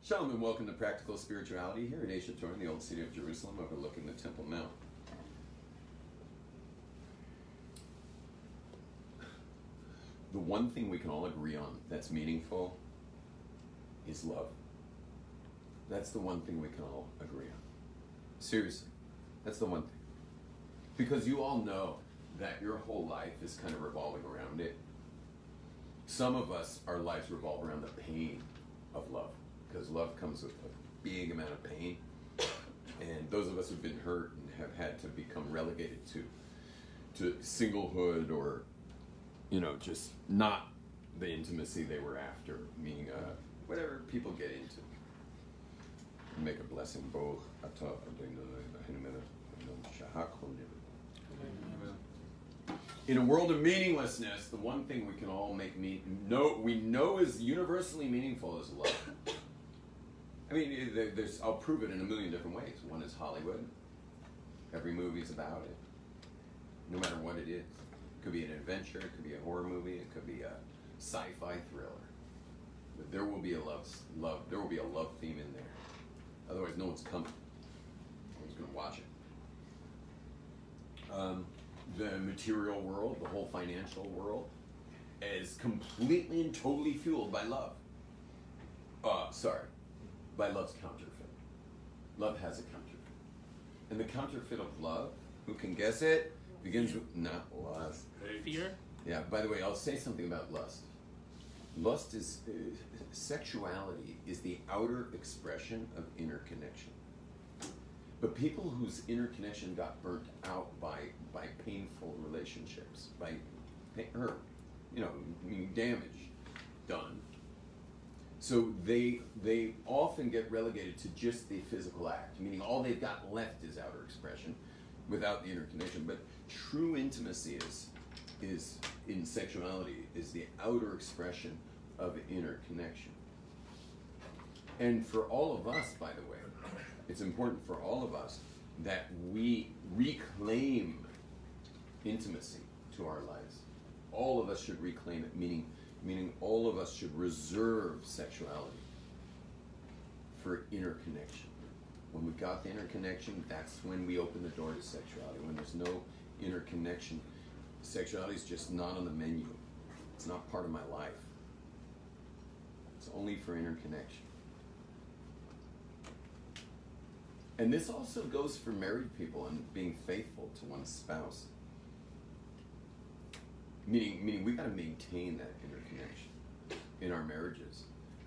Shalom and welcome to Practical Spirituality here in Asia Torah, in the old city of Jerusalem, overlooking the Temple Mount. The one thing we can all agree on that's meaningful is love. That's the one thing we can all agree on. Seriously, that's the one thing. Because you all know that your whole life is kind of revolving around it. Some of us, our lives revolve around the pain of love. Because love comes with a big amount of pain. And those of us who've been hurt and have had to become relegated to singlehood or, you know, just not the intimacy they were after, meaning whatever people get into. Make a blessing both. In a world of meaninglessness, the one thing we can all we know is universally meaningful is love. I mean, I'll prove it in a million different ways. One is Hollywood. Every movie's about it, no matter what it is. It could be an adventure, it could be a horror movie, it could be a sci-fi thriller. But there will be a love theme in there. Otherwise, no one's coming. No one's going to watch it. The material world, the whole financial world, is completely and totally fueled by love. By love's counterfeit. Love has a counterfeit. And the counterfeit of love, who can guess it, begins with not lust. Fear? Yeah, by the way, I'll say something about lust. Lust is, sexuality is the outer expression of inner connection. But people whose inner connection got burnt out by painful relationships, by hurt, damage done. So they often get relegated to just the physical act, meaning all they've got left is outer expression without the inner connection. But true intimacy is in sexuality is the outer expression of inner connection. And for all of us, by the way, it's important for all of us that we reclaim intimacy to our lives. All of us should reclaim it, meaning all of us should reserve sexuality for inner connection. When we got the inner connection, that's when we open the door to sexuality. When there's no inner connection, sexuality is just not on the menu. It's not part of my life. It's only for inner connection. And this also goes for married people and being faithful to one's spouse. Meaning we got to maintain that inner connection in our marriages.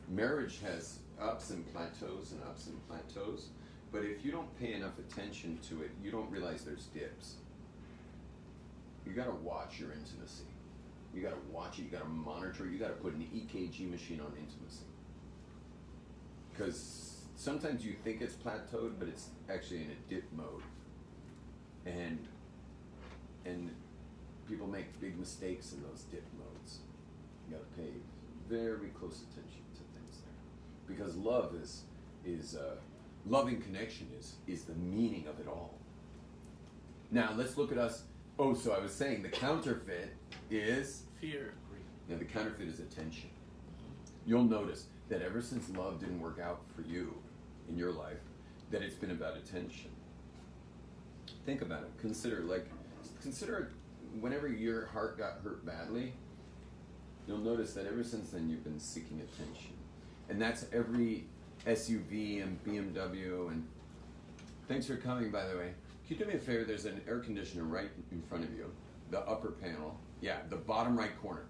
Marriage has ups and plateaus, but if you don't pay enough attention to it, you don't realize there's dips. You got to watch your intimacy. You got to watch it, you got to monitor it, you got to put an EKG machine on intimacy. Because sometimes you think it's plateaued, but it's actually in a dip mode. And people make big mistakes in those dip modes. You got to pay very close attention to things there, because love is loving connection is the meaning of it all. Now let's look at us. Oh, so I was saying the counterfeit is fear. Now the counterfeit is attention. You'll notice that ever since love didn't work out for you in your life, that it's been about attention. Think about it. Consider whenever your heart got hurt badly, you'll notice that ever since then you've been seeking attention. And that's every SUV and BMW. And thanks for coming, by the way. Can you do me a favor? There's an air conditioner right in front of you. The upper panel. Yeah, the bottom right corner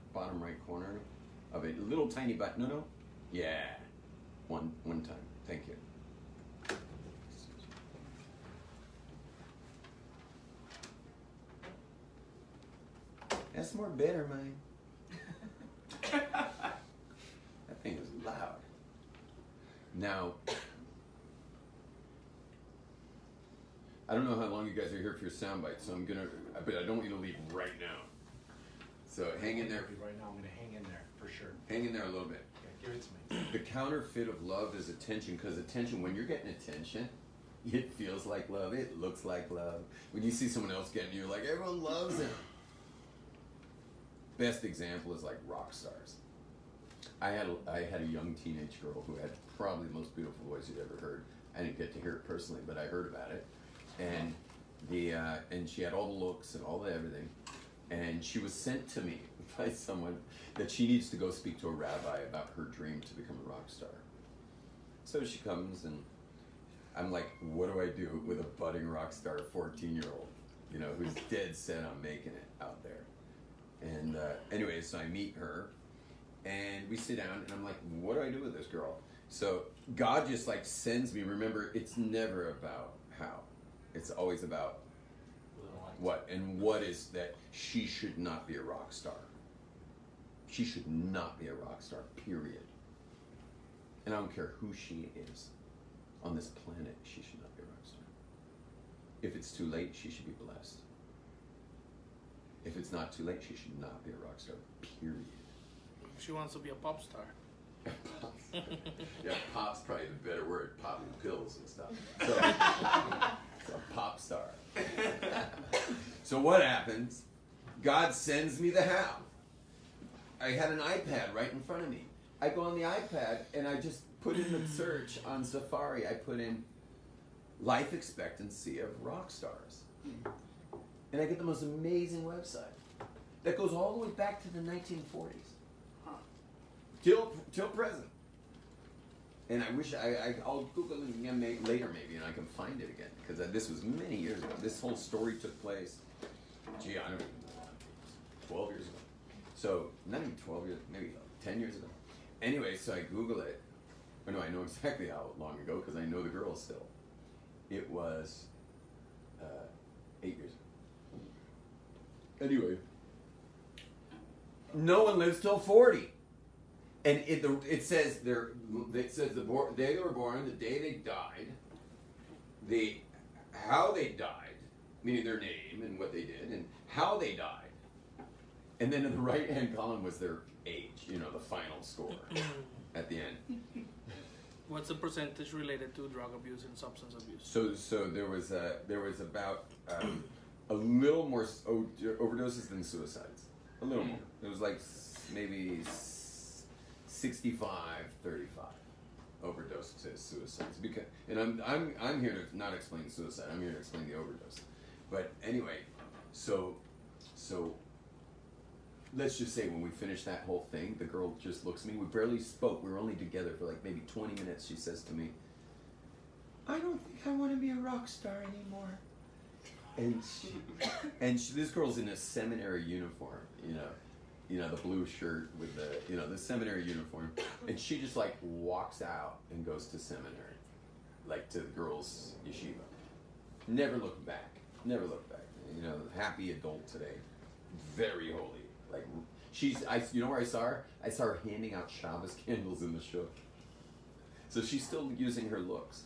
of a little tiny button. No. Yeah. One time. Thank you. That's more better, man. That thing is loud. Now, I don't know how long you guys are here for your sound bite, so but I don't want you to leave right now. So hang in there. Right now, I'm going to hang in there for sure. Hang in there a little bit. Yeah, give it to me. The counterfeit of love is attention, because attention, when you're getting attention, it feels like love. It looks like love. When you see someone else getting you, like everyone loves it. Best example is like rock stars. I had a young teenage girl who had probably the most beautiful voice you'd ever heard. I didn't get to hear it personally, but I heard about it. And and she had all the looks and all the everything. And she was sent to me by someone that she needs to go speak to a rabbi about her dream to become a rock star. So she comes, and I'm like, what do I do with a budding rock star 14-year-old, you know, who's dead set on making it out there? And anyway, so I meet her, and we sit down, and I'm like, what do I do with this girl? So God just like sends me. Remember, it's never about how. It's always about what. And what is that she should not be a rock star. She should not be a rock star, period. And I don't care who she is on this planet, she should not be a rock star. If it's too late, she should be blessed. If it's not too late, she should not be a rock star, period. She wants to be a pop star. Yeah, pop's probably the better word, popping pills and stuff. So a pop star. So what happens? God sends me the how. I had an iPad right in front of me. I go on the iPad and I just put in the search on Safari. I put in life expectancy of rock stars. And I get the most amazing website that goes all the way back to the 1940s. Till present. And I wish I'll Google it again later maybe, and I can find it again, because this was many years ago. This whole story took place, gee, I don't even know, 12 years ago. So, not even 12 years, maybe 10 years ago. Anyway, so I Google it. Oh no, I know exactly how long ago, because I know the girl still. It was 8 years ago. Anyway, no one lives till 40. And it says they were born, the day they died, how they died, meaning their name and what they did, and how they died. And then in the right-hand column was their age, you know, the final score at the end. What's the percentage related to drug abuse and substance abuse? So there was about a little more overdoses than suicides. A little more. It was like maybe 65, 35 overdose to suicides. Because, and I'm here to not explain suicide. I'm here to explain the overdose. But anyway, so let's just say when we finished that whole thing, the girl just looks at me. We barely spoke. We were only together for like maybe 20 minutes. She says to me, "I don't think I want to be a rock star anymore." And this girl's in a seminary uniform, you know, the blue shirt with the seminary uniform, and she just like walks out and goes to seminary, like to the girls' yeshiva. Never looked back. Never looked back. You know, happy adult today, very holy. Like you know where I saw her? I saw her handing out Shabbos candles in the shuk. So she's still using her looks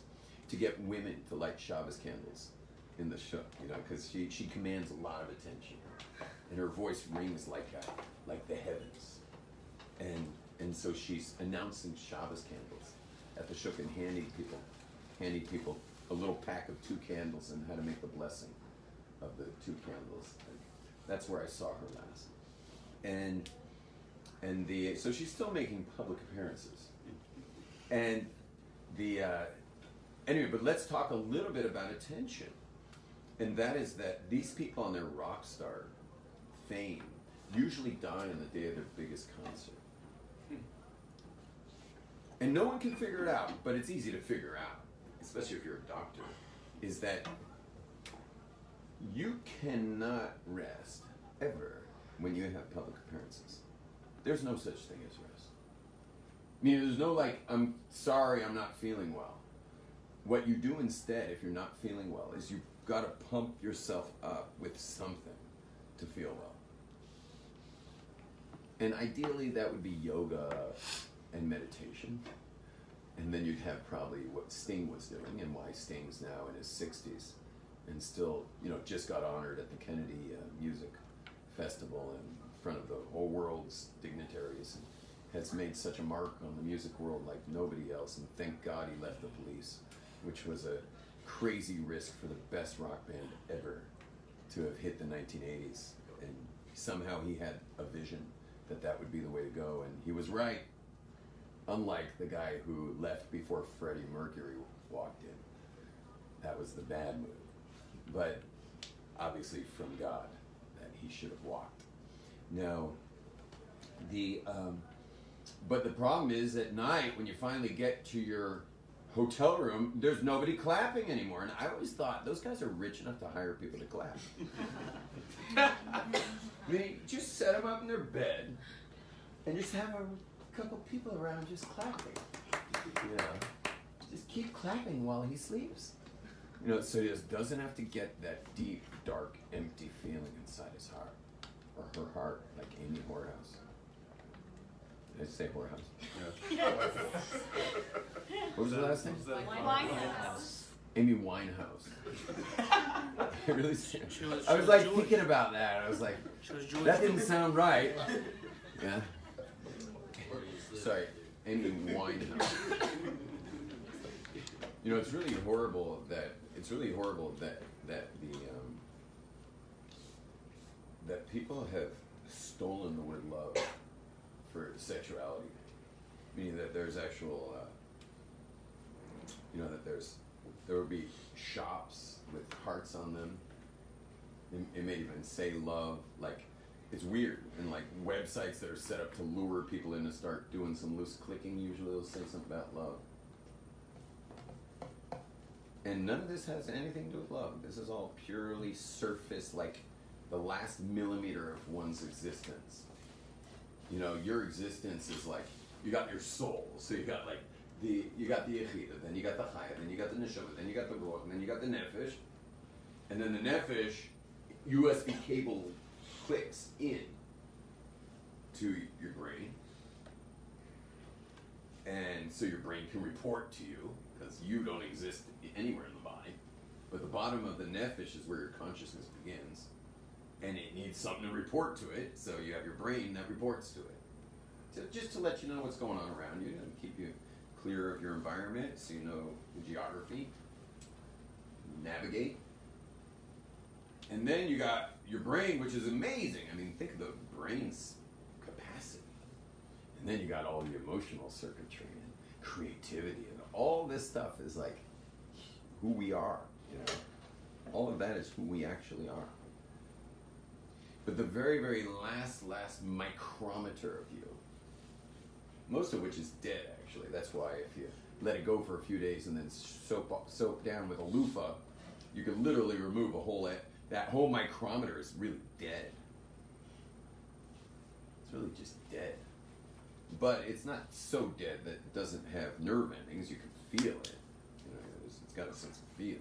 to get women to light Shabbos candles in the shuk, you know, because she commands a lot of attention, and her voice rings like the heavens, and so she's announcing Shabbos candles at the shuk and handing people a little pack of 2 candles and how to make the blessing of the 2 candles. And that's where I saw her last, and so she's still making public appearances, and anyway. But let's talk a little bit about attention. And that is that these people on their rock star fame usually die on the day of their biggest concert. And no one can figure it out, but it's easy to figure out, especially if you're a doctor, is that you cannot rest ever when you have public appearances. There's no such thing as rest. I mean, there's no like, I'm sorry, I'm not feeling well. What you do instead, if you're not feeling well, is you got to pump yourself up with something to feel well. And ideally that would be yoga and meditation. And then you'd have probably what Sting was doing, and why Sting's now in his 60s and still, you know, just got honored at the Kennedy Music Festival in front of the whole world's dignitaries, and has made such a mark on the music world like nobody else. And thank God he left the Police, which was a crazy risk for the best rock band ever to have hit the 1980s, and somehow he had a vision that would be the way to go, and he was right. Unlike the guy who left before Freddie Mercury walked in. That was the bad move. But obviously from God, that he should have walked. Now, but the problem is at night when you finally get to your hotel room, there's nobody clapping anymore. And I always thought those guys are rich enough to hire people to clap. I mean, just set them up in their bed and just have a couple people around just clapping. You know, just keep clapping while he sleeps. You know, so he just doesn't have to get that deep, dark, empty feeling inside his heart or her heart, like Amy Horehouse. Did I say Horehouse? Yeah. What was the last name? Winehouse. Amy Winehouse. I really. was I was like Jewish. thinking about that. I was like, She was Jewish. that didn't sound right. Yeah. Sorry, Amy Winehouse. You know, it's really horrible that that people have stolen the word love for sexuality, meaning that there's actual, you know, that there would be shops with hearts on them. It may even say love, like it's weird, and like websites that are set up to lure people in to start doing some loose clicking. Usually, they'll say something about love. And none of this has anything to do with love. This is all purely surface, like the last millimeter of one's existence. You know, your existence is like, you got your soul. So you got like you got the Yechida, then you got the Chaya, then you got the Neshama, then you got the Ruach, and then you got the Nefesh. And then the Nefesh, USB cable clicks in to your brain. And so your brain can report to you, because you don't exist anywhere in the body. But the bottom of the nefesh is where your consciousness begins. And it needs something to report to it, so you have your brain that reports to it. So just to let you know what's going on around you, and keep you clear of your environment, so you know the geography, navigate. And then you got your brain, which is amazing. I mean, think of the brain's capacity. And then you got all the emotional circuitry and creativity, and all this stuff is like who we are, you know. All of that is who we actually are. But the very, very last micrometer of you, most of which is dead actually. That's why if you let it go for a few days and then soak down with a loofah, you can literally remove that whole micrometer is really dead. It's really just dead. But it's not so dead that it doesn't have nerve endings. You can feel it. You know, it's got a sense of feel.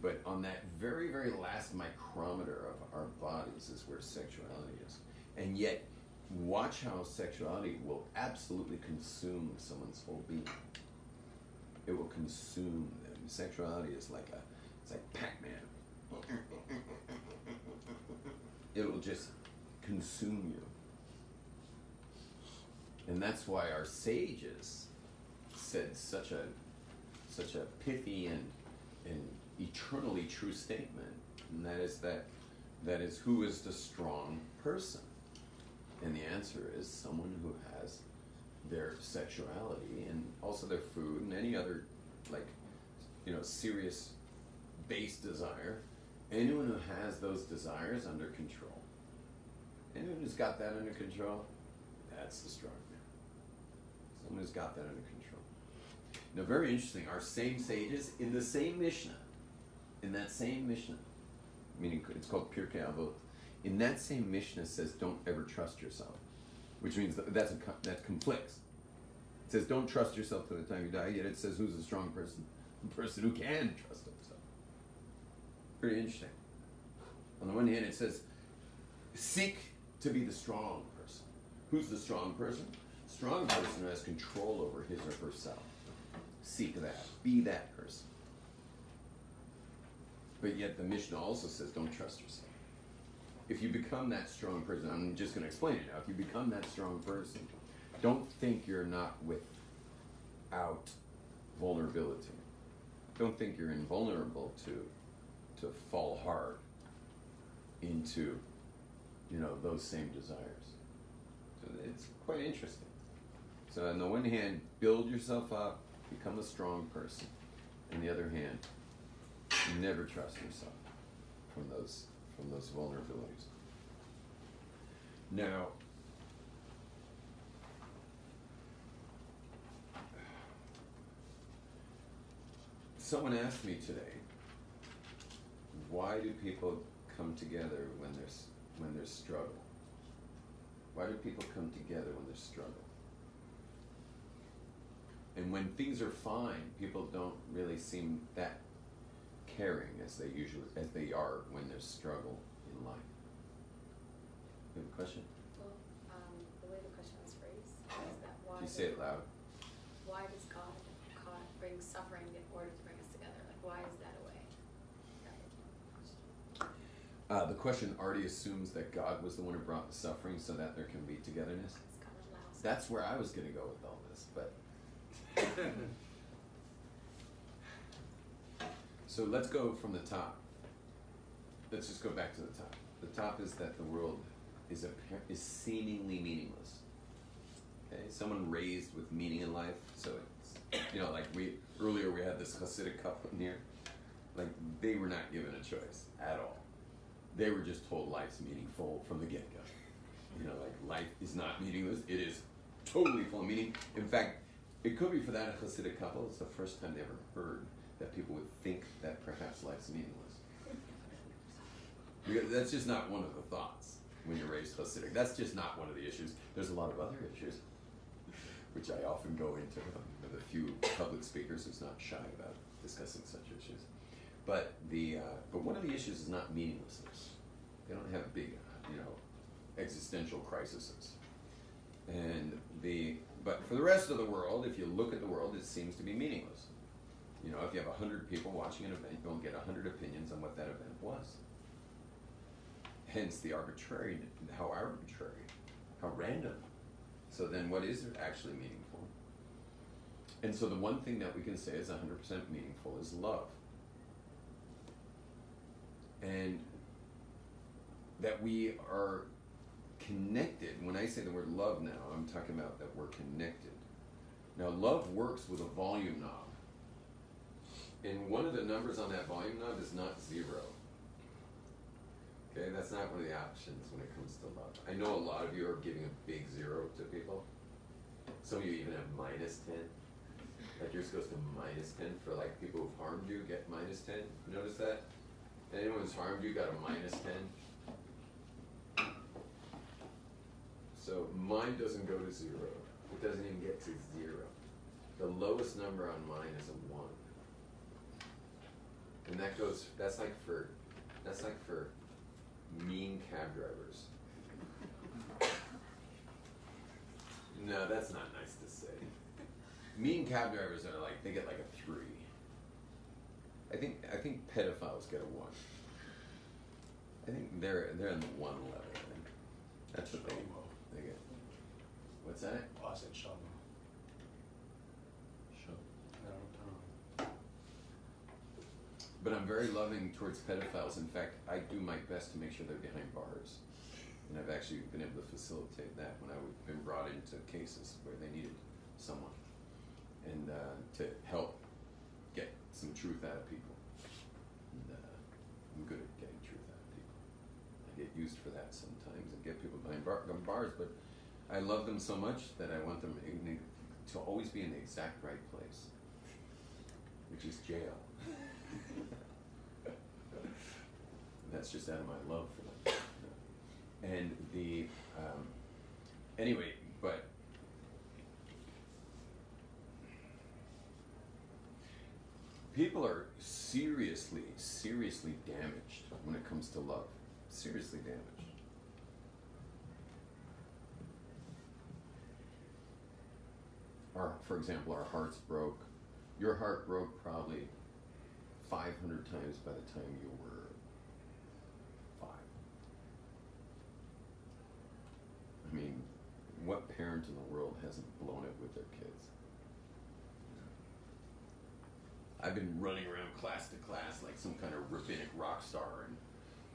But on that very, very last micrometer of our bodies is where sexuality is. And yet, watch how sexuality will absolutely consume someone's whole being. It will consume them. Sexuality is like it's like Pac-Man. It will just consume you. And that's why our sages said such a pithy and eternally true statement, and that is who is the strong person? And the answer is someone who has their sexuality and also their food and any other, like, you know, serious base desire. Anyone who has those desires under control. Anyone who's got that under control, that's the strong man. Someone who's got that under control. Now, very interesting, our same sages in the same Mishnah, meaning it's called Pirkei Avot, in that same Mishnah says, don't ever trust yourself, which means that conflicts. It says, don't trust yourself to the time you die, yet it says, who's a strong person? The person who can trust himself. Pretty interesting. On the one hand, it says, seek to be the strong person. Who's the strong person? Strong person who has control over his or herself. Seek that. Be that person. But yet the Mishnah also says, don't trust yourself. If you become that strong person, I'm just going to explain it now. If you become that strong person, don't think you're not without vulnerability. Don't think you're invulnerable to fall hard into, you know, those same desires. So it's quite interesting. So on the one hand, build yourself up, become a strong person. On the other hand, never trust yourself from those vulnerabilities. Now, someone asked me today, why do people come together when there's struggle? Why do people come together when there's struggle? And when things are fine, people don't really seem that caring as they are when there's struggle in life. You have a question? Well, the way the question was phrased is that why? Can you say it loud? Why does God bring suffering in order to bring us together? Like, why is that a way? That was my question. The question already assumes that God was the one who brought the suffering so that there can be togetherness. God allows it. That's where I was going to go with all this, but so let's go from the top. Let's just go back to the top. The top is that the world is seemingly meaningless. Okay, someone raised with meaning in life. So it's, like earlier we had this Hasidic couple in here. Like, they were not given a choice at all. They were just told life's meaningful from the get-go. Like, life is not meaningless. It is totally full of meaning. In fact, it could be for that Hasidic couple, it's the first time they ever heard that people would think that perhaps life's meaningless. Because that's just not one of the thoughts when you're raised Hasidic. That's just not one of the issues. There's a lot of other issues, which I often go into with a few public speakers who's not shy about discussing such issues. But one of the issues is not meaninglessness. They don't have big, existential crises. But for the rest of the world, if you look at the world, it seems to be meaningless. If you have 100 people watching an event, you'll get 100 opinions on what that event was. Hence the arbitrary, how random. So then what is actually meaningful? And so the one thing that we can say is 100% meaningful is love. And that we are connected. When I say the word love now, I'm talking about that we're connected. Now, love works with a volume knob. And one of the numbers on that volume knob is not 0. Okay, that's not one of the options when it comes to love. I know a lot of you are giving a big 0 to people. Some of you even have -10. Like, you're supposed to -10 for like people who've harmed you, get -10. Notice that? Anyone who's harmed you got a -10. So mine doesn't go to 0. It doesn't even get to 0. The lowest number on mine is a 1. And that's like for mean cab drivers. No, that's not nice to say. Mean cab drivers are like, they get like a 3. I think pedophiles get a 1. I think they're in the 1 level. I think that's what they get. What's that? I said Shalom. But I'm very loving towards pedophiles. In fact, I do my best to make sure they're behind bars. And I've actually been able to facilitate that when I've been brought into cases where they needed someone. And to help get some truth out of people. And I'm good at getting truth out of people. I get used for that sometimes and get people behind bars, but I love them so much that I want them to always be in the exact right place, which is jail. That's just out of my love for them. And anyway, but people are seriously damaged when it comes to love. Seriously damaged. For example, our hearts broke. Your heart broke probably 500 times by the time you were 5. I mean, what parent in the world hasn't blown it with their kids? I've been running around class to class like some kind of rabbinic rock star and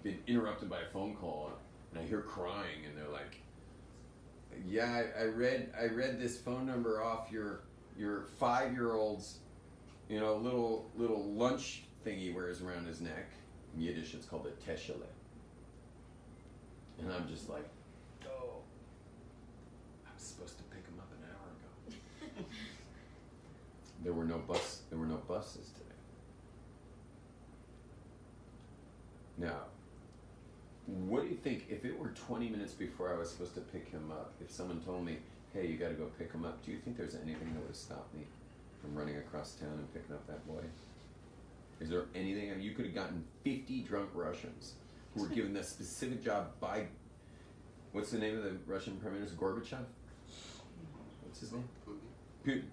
been interrupted by a phone call, and I hear crying, and they're like, Yeah, I read this phone number off your 5-year-old's, little lunch thing he wears around his neck. In Yiddish, it's called a teshele. And I'm just like, oh, I was supposed to pick him up an hour ago. There were no buses today. Now, what do you think, if it were 20 minutes before I was supposed to pick him up, if someone told me, hey, you got to go pick him up, do you think there's anything that would have stopped me from running across town and picking up that boy? Is there anything? I mean, you could have gotten 50 drunk Russians who were given that specific job by, what's the name of the Russian Prime Minister? Gorbachev? What's his name? Putin.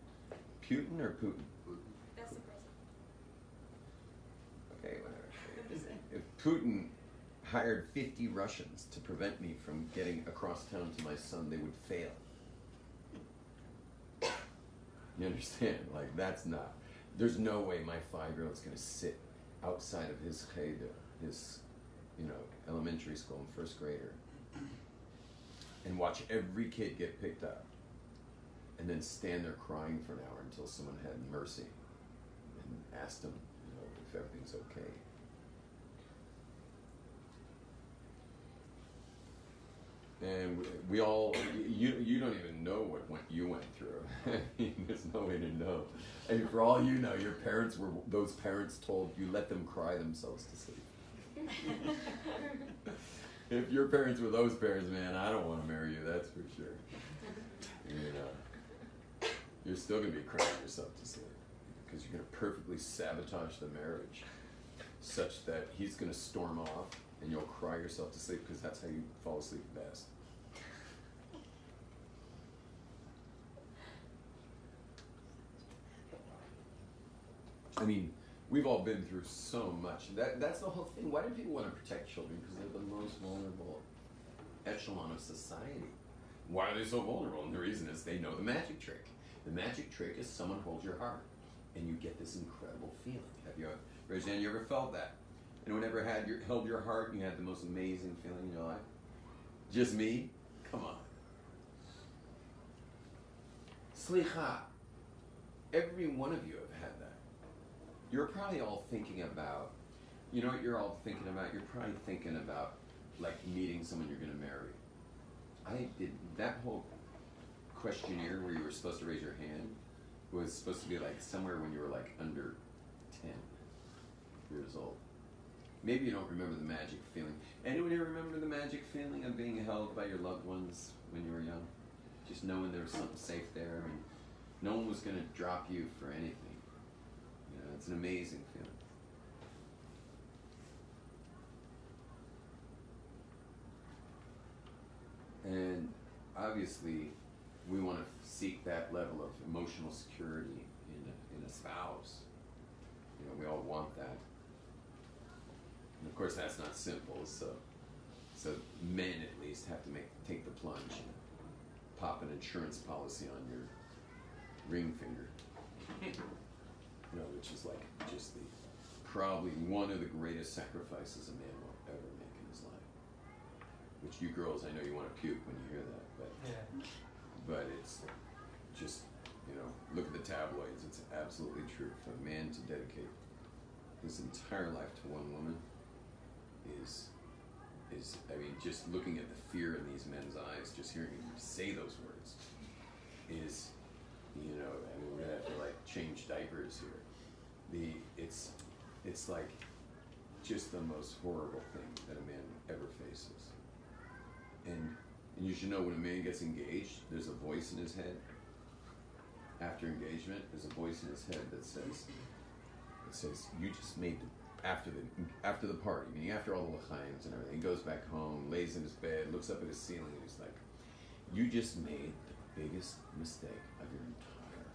Putin or Putin? That's the president. Okay, whatever. If Putin hired 50 Russians to prevent me from getting across town to my son, they would fail. You understand? Like, that's not, there's no way my 5-year-old's going to sit outside of his cheder, his, elementary school and first grader, and watch every kid get picked up, and then stand there crying for an hour until someone had mercy and asked him, if everything's okay. And we all, you don't even know what you went through. There's no way to know. And for all you know, those parents told you let them cry themselves to sleep. If your parents were those parents, man, I don't want to marry you, that's for sure. You're still going to be crying yourself to sleep because you're going to perfectly sabotage the marriage such that he's going to storm off and you'll cry yourself to sleep because that's how you fall asleep best. I mean, we've all been through so much. That's the whole thing. Why do people want to protect children? Because they're the most vulnerable echelon of society. Why are they so vulnerable? And the reason is they know the magic trick. The magic trick is someone holds your heart, and you get this incredible feeling. Have you, Roseanne, you ever felt that? Anyone ever held your heart and you had the most amazing feeling in your life? Just me? Come on. Slicha. Every one of you have had that. You're probably all thinking about, you know what you're all thinking about? You're probably thinking about, like, meeting someone you're going to marry. I did that whole questionnaire where you were supposed to raise your hand was supposed to be like somewhere when you were like under 10 years old. Maybe you don't remember the magic feeling. Anyone here remember the magic feeling of being held by your loved ones when you were young? Just knowing there was something safe there and no one was going to drop you for anything. It's an amazing feeling. And obviously, we want to seek that level of emotional security in a spouse. We all want that. And of course, that's not simple. So men at least have to take the plunge and pop an insurance policy on your ring finger. Which is like just probably one of the greatest sacrifices a man will ever make in his life. Which you girls, I know you want to puke when you hear that, but it's just, look at the tabloids. It's absolutely true. For a man to dedicate his entire life to one woman is I mean, just looking at the fear in these men's eyes, just hearing them say those words is, I mean, we're gonna have to like change diapers here. It's like just the most horrible thing that a man ever faces. And you should know when a man gets engaged, there's a voice in his head. After engagement, there's a voice in his head that says, you just made after the party, meaning after all the l'chaim and everything, he goes back home, lays in his bed, looks up at his ceiling, and he's like, you just made the biggest mistake of your entire life.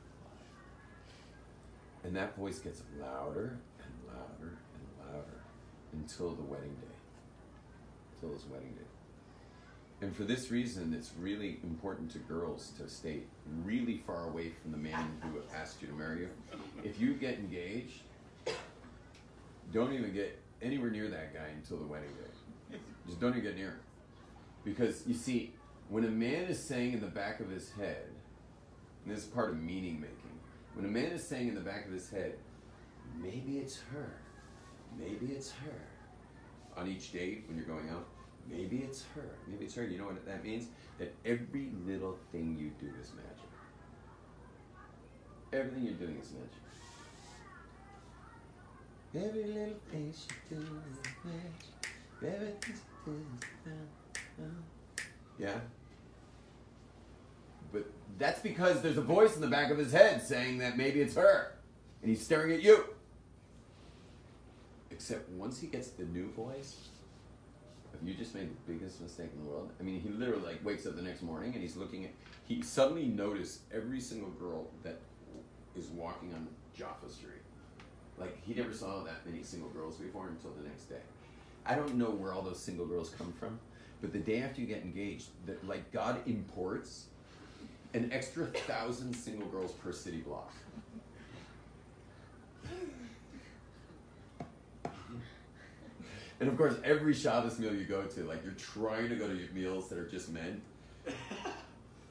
And that voice gets louder and louder and louder until the wedding day. Until his wedding day. And for this reason, it's really important to girls to stay really far away from the man who asked you to marry you. If you get engaged, don't even get anywhere near that guy until the wedding day. Just don't even get near him. Because, you see, when a man is saying in the back of his head, and this is part of meaning making, when a man is saying in the back of his head, maybe it's her, maybe it's her, on each date when you're going out, maybe it's her, you know what that means? That every little thing you do is magic. Everything you're doing is magic. Every little thing she does is magic. Everything she does is magic. Yeah? But that's because there's a voice in the back of his head saying that maybe it's her. And he's staring at you. Except once he gets the new voice, you just made the biggest mistake in the world. I mean, he literally like wakes up the next morning and he's looking at, he suddenly noticed every single girl that is walking on Jaffa Street. Like, he never saw that many single girls before until the next day. I don't know where all those single girls come from, but the day after you get engaged, like, God imports an extra 1,000 single girls per city block. And of course, every Shabbos meal you go to, like, you're trying to go to meals that are just men,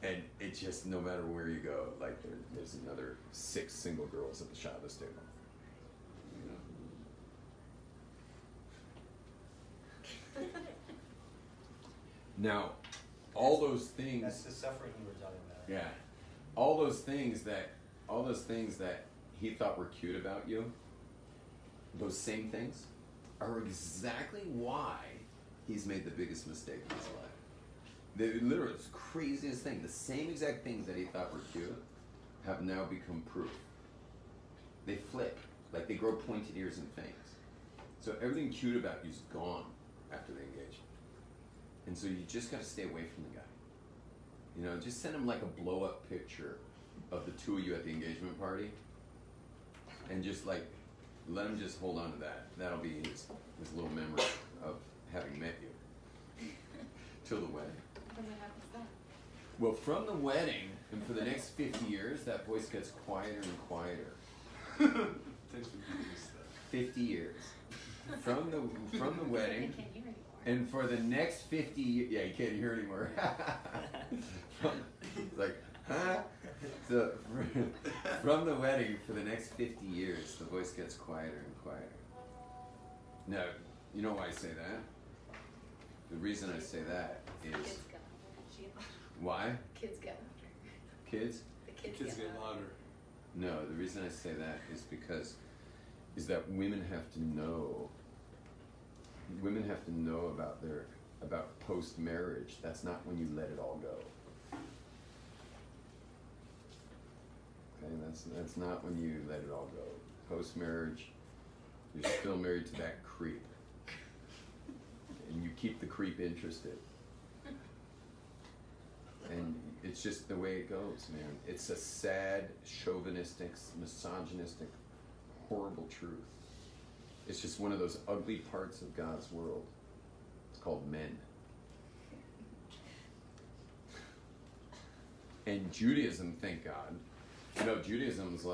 and it just, no matter where you go, like, there's another 6 single girls at the Shabbos table. You know? Now, all those things. That's the suffering you were talking about. Yeah, all those things that he thought were cute about you, those same things, are exactly why he's made the biggest mistake in his life. Literally, it's the craziest thing. The same exact things that he thought were cute have now become proof. They flip, like they grow pointed ears and fangs. So everything cute about you is gone after the engagement. And so you just got to stay away from the guy. You know, just send him like a blow-up picture of the two of you at the engagement party, and just like, let him just hold on to that. That'll be his little memory of having met you. Till the wedding. When that happens then? Well, from the wedding, and for the next 50 years, that voice gets quieter and quieter. 50 years. From the wedding, I can't hear anymore. and for the next 50 years, yeah, you can't hear anymore. It's like, huh? So, from the wedding, for the next 50 years, the voice gets quieter and quieter. Now, you know why I say that? The reason I say that is... Kids go. Why? Kids go. Kids? The kids Kids get get louder. No, the reason I say that is because that women have to know about post-marriage. That's not when you let it all go. Okay, that's not when you let it all go. Post-marriage, you're still married to that creep. And you keep the creep interested. And it's just the way it goes, man. It's a sad, chauvinistic, misogynistic, horrible truth. It's just one of those ugly parts of God's world. It's called men. And Judaism, thank God. You know, Judaism's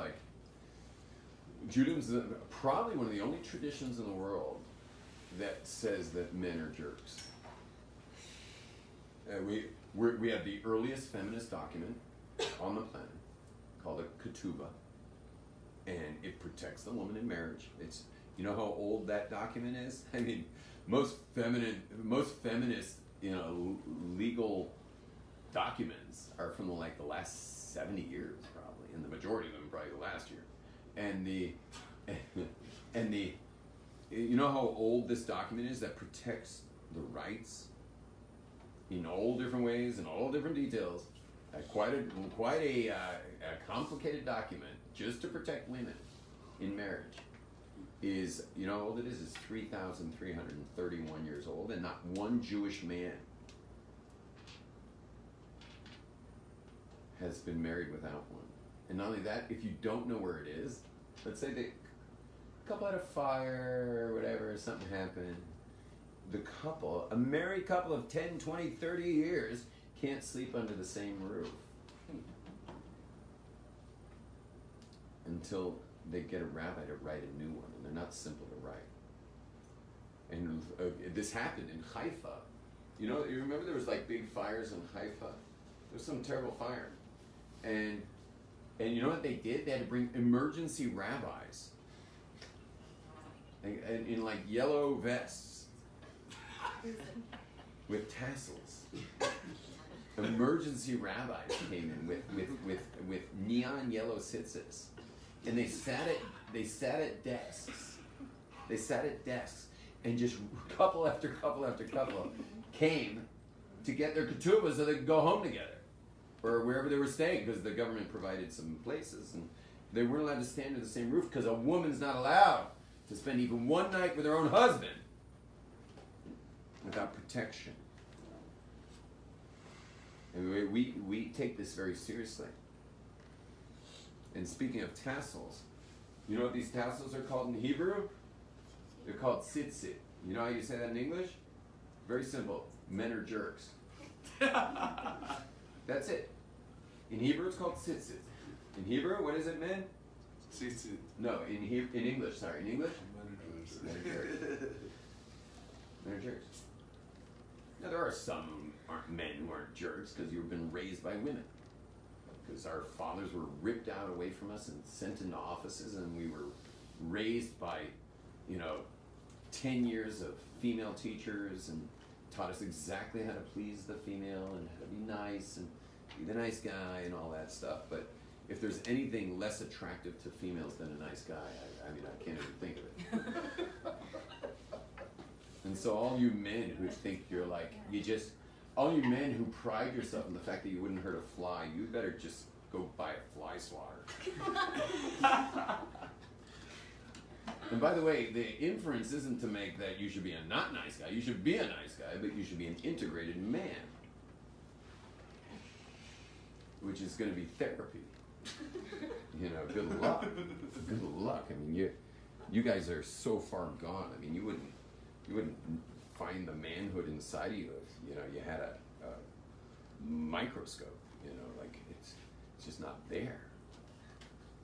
probably one of the only traditions in the world that says that men are jerks. We have the earliest feminist document on the planet called a ketubah, and it protects the woman in marriage. It's, you know how old that document is? I mean, most feminist, legal documents are from the last 70 years probably, and the majority of them probably the last year. And you know how old this document is that protects the rights in all different ways and all different details. Quite a complicated document just to protect women in marriage. Is, you know how old it is? It's 3,331 years old, and not one Jewish man has been married without one. And not only that, if you don't know where it is, let's say the couple had a fire or whatever, something happened, the couple, a married couple of 10, 20, 30 years, can't sleep under the same roof until they get a rabbi to write a new one, and they're not simple to write. And this happened in Haifa You remember there was like big fires in Haifa? There was some terrible fire. And you know what they did? They had to bring emergency rabbis. And in like yellow vests with tassels. Emergency rabbis came in with neon yellow tzitzis. And they sat at desks. They sat at desks and just couple after couple after couple came to get their ketubah so they could go home together. Or wherever they were staying, because the government provided some places. And they weren't allowed to stand under the same roof because a woman's not allowed to spend even one night with her own husband without protection. And we take this very seriously. And speaking of tassels, you know what these tassels are called in Hebrew? They're called tzitzit. You know how you say that in English? Very simple. Men are jerks. That's it. In Hebrew, it's called tzitzit. In Hebrew, what is it, men? Tzitzit. No, in English. Sorry, in English. Men are jerks. Men are jerks. Now there are some who aren't men who aren't jerks because you've been raised by women. Because our fathers were ripped out away from us and sent into offices, and we were raised by, 10 years of female teachers and taught us exactly how to please the female and how to be nice and be the nice guy and all that stuff. But if there's anything less attractive to females than a nice guy, I can't even think of it. And so all you men who think you're like, all you men who pride yourself in the fact that you wouldn't hurt a fly, you better just go buy a fly swatter. And by the way, the inference isn't to make that you should be a not nice guy. You should be a nice guy, but you should be an integrated man. Which is going to be therapy. Good luck. Good luck. I mean, you guys are so far gone. I mean, you wouldn't find the manhood inside of you if you had a microscope. Like it's just not there.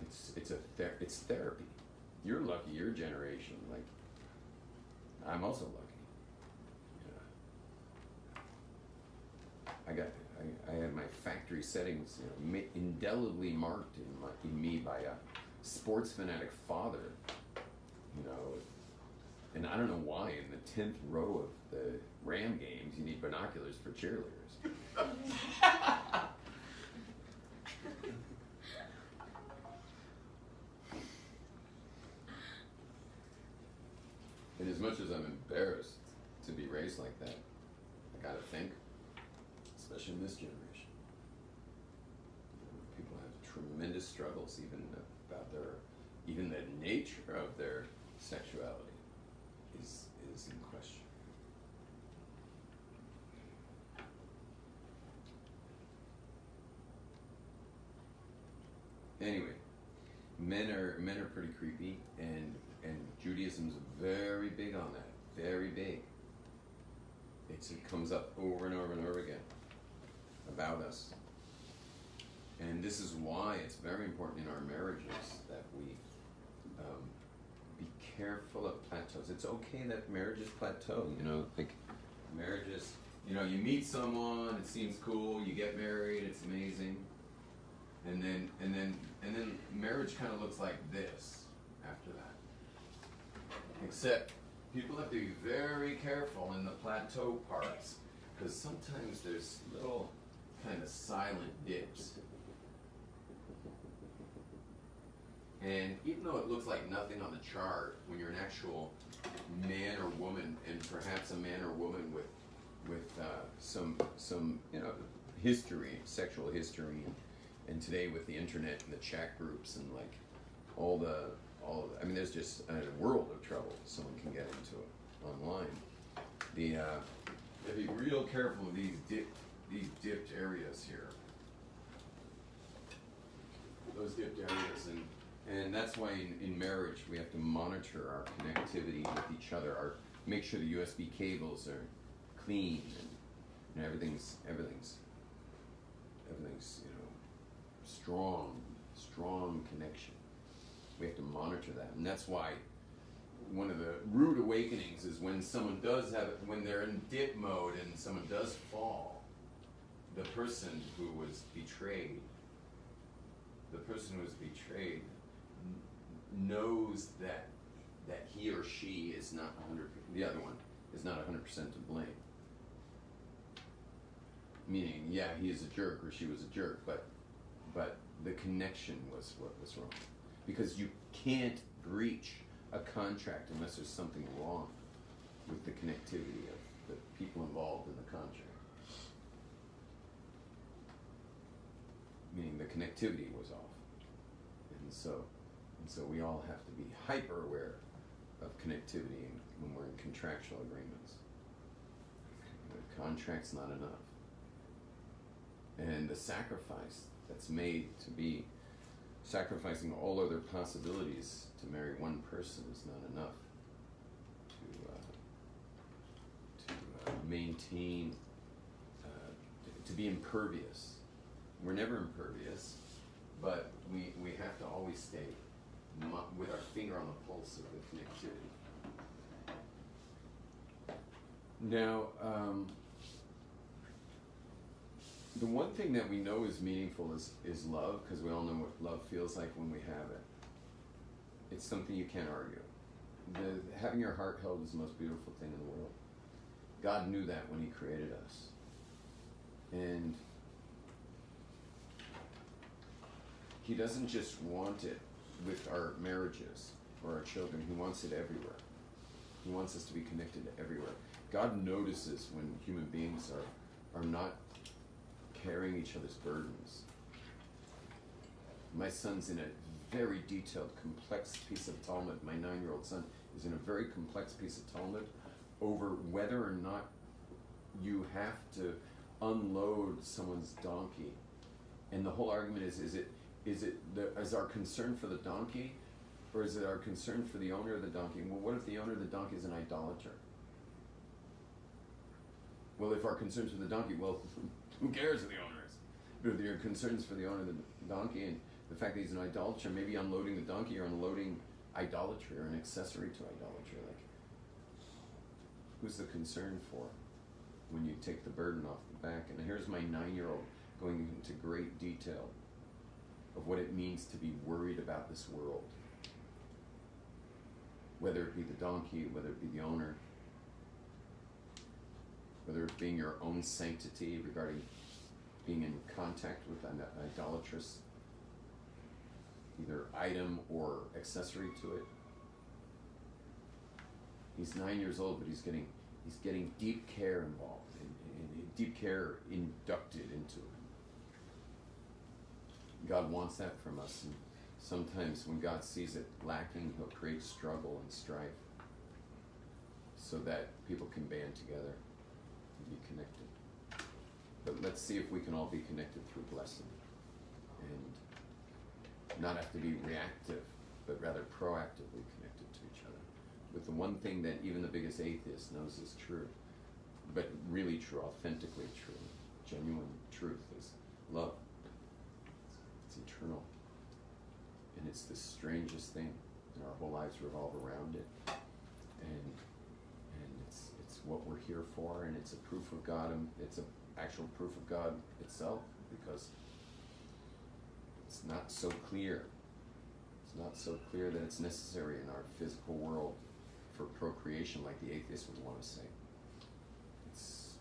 It's therapy. You're lucky, your generation. Like I'm also lucky. I have my factory settings, indelibly marked in me by a sports fanatic father. And I don't know why in the 10th row of the Ram games you need binoculars for cheerleaders. And as much as I'm embarrassed to be raised like that, I gotta think, especially in this generation, people have tremendous struggles even about even the nature of their sexuality is in question. Anyway, men are pretty creepy, and Judaism's very big on that. Very big. It comes up over and over and over again about us. And this is why it's very important in our marriages that we be careful of plateaus. It's okay that marriages plateau, like marriages, you meet someone, it seems cool, you get married, it's amazing. And then marriage kind of looks like this after that. Except people have to be very careful in the plateau parts, because sometimes there's little kind of silent dips. And even though it looks like nothing on the chart, when you're an actual man or woman, and perhaps a man or woman with some history, sexual history, and today with the internet and the chat groups and like there's just a world of trouble someone can get into online. You have to be real careful of these dipped areas here. Those dipped areas, and that's why in marriage we have to monitor our connectivity with each other. Make sure the USB cables are clean and everything's strong connection. We have to monitor that, and that's why one of the rude awakenings is when someone does have it, when they're in dip mode and someone does fall, the person who was betrayed, knows that he or she is not 100%, the other one is not 100% to blame. Meaning, yeah, he is a jerk or she was a jerk, but the connection was what was wrong. Because you can't breach a contract unless there's something wrong with the connectivity of the people involved in the contract. Meaning the connectivity was off. And so we all have to be hyper aware of connectivity when we're in contractual agreements. The contract's not enough. And the sacrifice that's made to be sacrificing all other possibilities to marry one person is not enough to maintain, to be impervious. We're never impervious, but we have to always stay with our finger on the pulse of the connectivity. Now, the one thing that we know is meaningful is love, because we all know what love feels like when we have it. It's something you can't argue. Having your heart held is the most beautiful thing in the world. God knew that when He created us. And He doesn't just want it with our marriages or our children. He wants it everywhere. He wants us to be connected everywhere. God notices when human beings are not carrying each other's burdens. My son's in a very detailed, complex piece of Talmud. My 9-year-old son is in a very complex piece of Talmud over whether or not you have to unload someone's donkey. And the whole argument is our concern for the donkey, or is it our concern for the owner of the donkey? Well, what if the owner of the donkey is an idolater? Well, if our concerns for the donkey, well, who cares who the owner is? But if your concerns for the owner of the donkey and the fact that he's an idolater, maybe unloading the donkey or unloading idolatry or an accessory to idolatry. Like, who's the concern for when you take the burden off the back? And here's my 9-year-old going into great detail of what it means to be worried about this world. Whether it be the donkey, whether it be the owner, whether it being your own sanctity regarding being in contact with an idolatrous either item or accessory to it. He's 9 years old, but he's getting deep care involved, and deep care inducted into it. God wants that from us, and sometimes when God sees it lacking, He'll create struggle and strife so that people can band together and be connected. But let's see if we can all be connected through blessing and not have to be reactive, but rather proactively connected to each other. With the one thing that even the biggest atheist knows is true, but really true, authentically true, genuine truth is love. It's eternal. And it's the strangest thing, and our whole lives revolve around it. And it's what we're here for, and it's a proof of God, and it's an actual proof of God itself, because it's not so clear. It's not so clear that it's necessary in our physical world for procreation, like the atheist would want to say. It's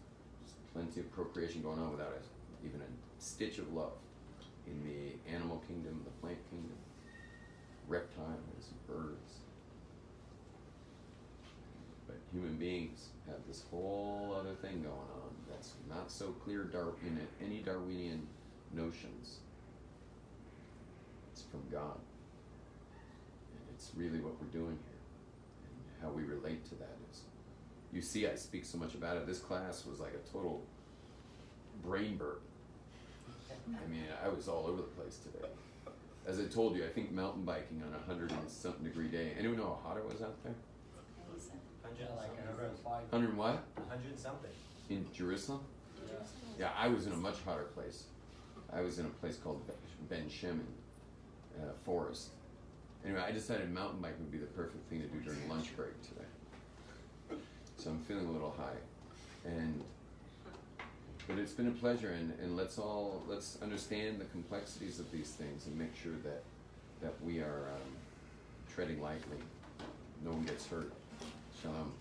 there's plenty of procreation going on without even a stitch of love in the animal kingdom, the plant kingdom, reptiles, birds. But human beings have this whole other thing going on that's not so clear in any Darwinian notions. It's from God. And it's really what we're doing here. And how we relate to that is, you see, I speak so much about it. This class was like a total brain burp. I mean, I was all over the place today. As I told you, I think mountain biking on 100 and something degree day. Anyone know how hot it was out there? 100 what? 100 something. In Jerusalem? Yeah, I was in a much hotter place. I was in a place called Ben Shemin Forest. Anyway, I decided mountain bike would be the perfect thing to do during lunch break today. So I'm feeling a little high, but it's been a pleasure, and let's understand the complexities of these things and make sure that we are treading lightly. No one gets hurt. Shalom.